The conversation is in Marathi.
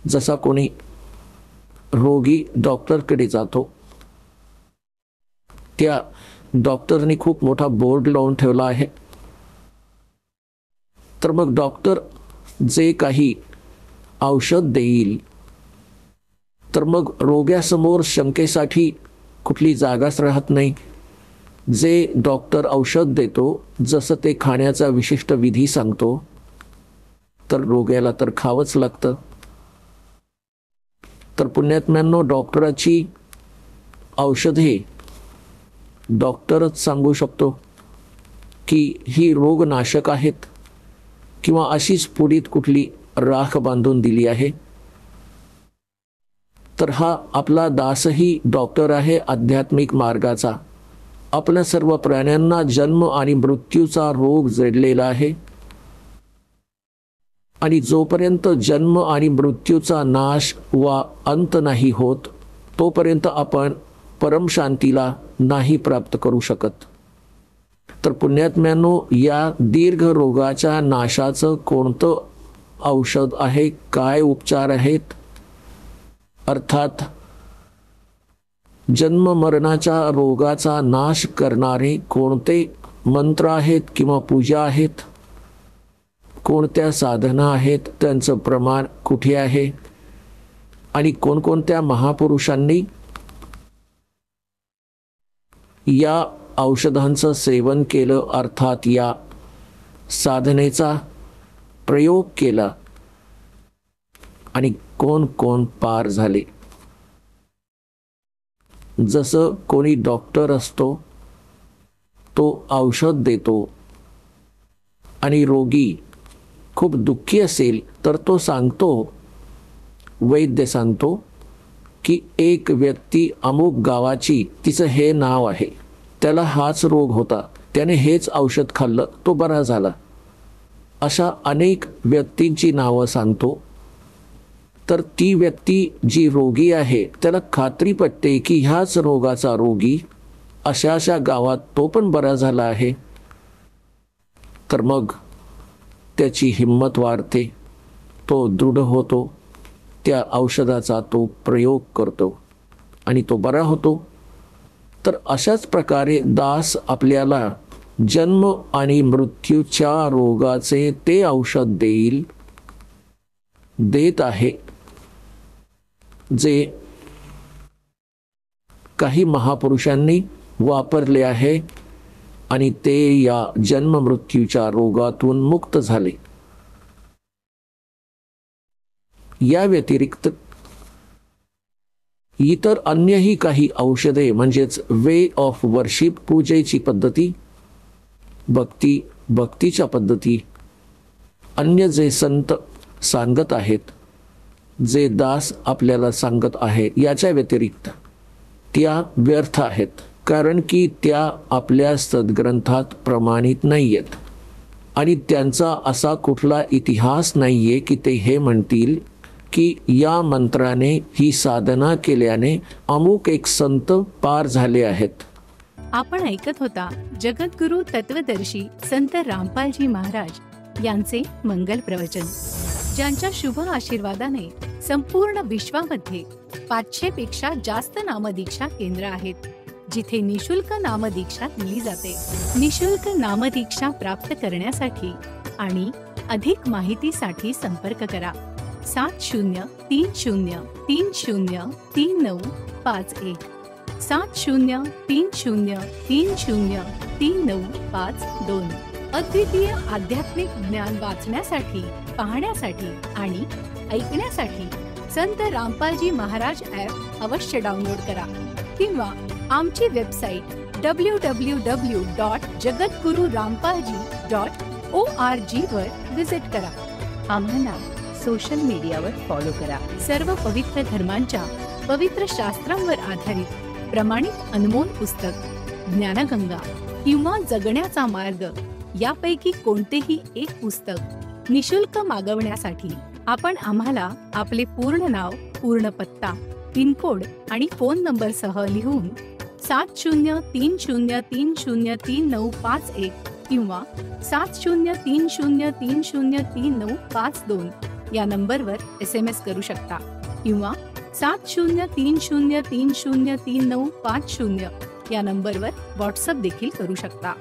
जसा कोणी रोगी डॉक्टरकडे जातो, त्या डॉक्टरने खूप मोठा बोर्ड लावून ठेवला आहे, तर मग डॉक्टर जे काही औषध देईल, तर मग रोग्यासमोर शंकेसाठी कुठली जागाच राहत नाही. जे डॉक्टर औषध देतो, जसं ते खाण्याचा विशिष्ट विधी सांगतो, तर रोग्याला तर खावंच लागतं. तर पुण्यात्म्यांनो, डॉक्टराची औषधे डॉक्टरच सांगू शकतो की ही रोगनाशक आहेत किंवा अशीच पुढीत कुठली राख बांधून दिली आहे. तर हा आपला दासही डॉक्टर आहे आध्यात्मिक मार्गाचा. आपल्या सर्व प्राण्यांना जन्म आणि मृत्यूचा रोग जडलेला आहे, आणि जोपर्यंत जन्म आणि मृत्यूचा नाश वा अंत नाही होत, तोपर्यंत आपण परमशांतीला नाही प्राप्त करू शकत. तर पुण्यात्म्यांनो, या दीर्घ रोगाच्या नाशाचं कोणतं औषध आहे, काय उपचार आहेत, अर्थात जन्म मरणाच्या रोगाचा नाश करणारे कोणते मंत्र आहेत किंवा पूजा आहेत, कोणत्या साधना आहेत, त्यांचं प्रमाण कुठे आहे, आणि कोणकोणत्या महापुरुषांनी या औषधांचं सेवन केलं, अर्थात या साधनेचा प्रयोग केला, आणि कोण कोण पार झाले. जसं कोणी डॉक्टर असतो, तो औषध देतो, आणि रोगी खूप दुःखी असेल तर तो सांगतो, वैद्य सांगतो की एक व्यक्ती अमुक गावाची, तिचं हे नाव आहे, त्याला हाच रोग होता, त्याने हेच औषध खाल्लं, तो बरा झाला. अशा अनेक व्यक्तींची नावं सांगतो. तर ती व्यक्ती जी रोगी आहे, त्याला खात्री पटते की ह्याच रोगाचा रोगी अशा अशा गावात तो पण बरा झाला आहे. तर मग त्याची हिंमत वाढते, तो दृढ होतो, त्या औषधाचा तो प्रयोग करतो आणि तो बरा होतो. तर अशाच प्रकारे दास आपल्याला जन्म आणि मृत्यूच्या रोगाचे ते औषध देत आहे, जे काही महापुरुषांनी वापरले आहे, आणि ते या जन्म मृत्यूच्या रोगातून मुक्त झाले. या व्यतिरिक्त इतर अन्यही काही औषधे, म्हणजेच वे ऑफ वर्शिप, पूजेची पद्धती, भक्तीच्या पद्धती, अन्य जे संत सांगत आहेत, जे दास आपल्याला सांगत आहेत, याच्या व्यतिरिक्त त्या व्यर्थ आहेत, कारण की त्या आपल्या सद्ग्रंथात प्रमाणित नाही आहेत, आणि त्यांचा असा कुठला इतिहास नाही आहे की ते हे म्हणतील की या मंत्राने, ही साधना केल्याने अमुक एक संत पार झाले आहेत. आपण ऐकत होता जगद्गुरु तत्वदर्शी संत रामपालजी महाराज यांचे मंगल प्रवचन, ज्यांच्या शुभ आशीर्वादाने संपूर्ण विश्वामध्ये 500 पेक्षा जास्त नामदीक्षा केंद्र आहेत, जिथे निशुल्क नामदीक्षा दिली जाते. निशुल्क नामदीक्षा प्राप्त करण्यासाठी आणि अधिक माहितीसाठी संपर्क करा 7030303951 7030303952. अद्वितीय आध्यात्मिक ज्ञान वाचण्यासाठी, पाहण्यासाठी आणि ऐकण्यासाठी संत रामपालजी महाराज ॲप अवश्य डाउनलोड करा, किंवा आमची वेबसाईट www.jagadgururampalji.org वर विजिट करा. आम्हाला सोशल मीडियावर फॉलो करा. सर्व पवित्र धर्मांच्या पवित्र शास्त्रांवर आधारित प्रमाणित अनमोल पुस्तक ज्ञानगंगा किंवा जगण्याचा मार्ग यापैकी कोणतेही एक पुस्तक निशुल्क मागवण्यासाठी आपण आम्हाला आपले पूर्ण नाव, पूर्ण पत्ता, पिनकोड आणि फोन नंबर सह लिहून 7030303951 किंवा 7030303952 या नंबरवर SMS करू शकता किंवा 7030303950 या नंबरवर व्हॉट्सअप देखील करू शकता.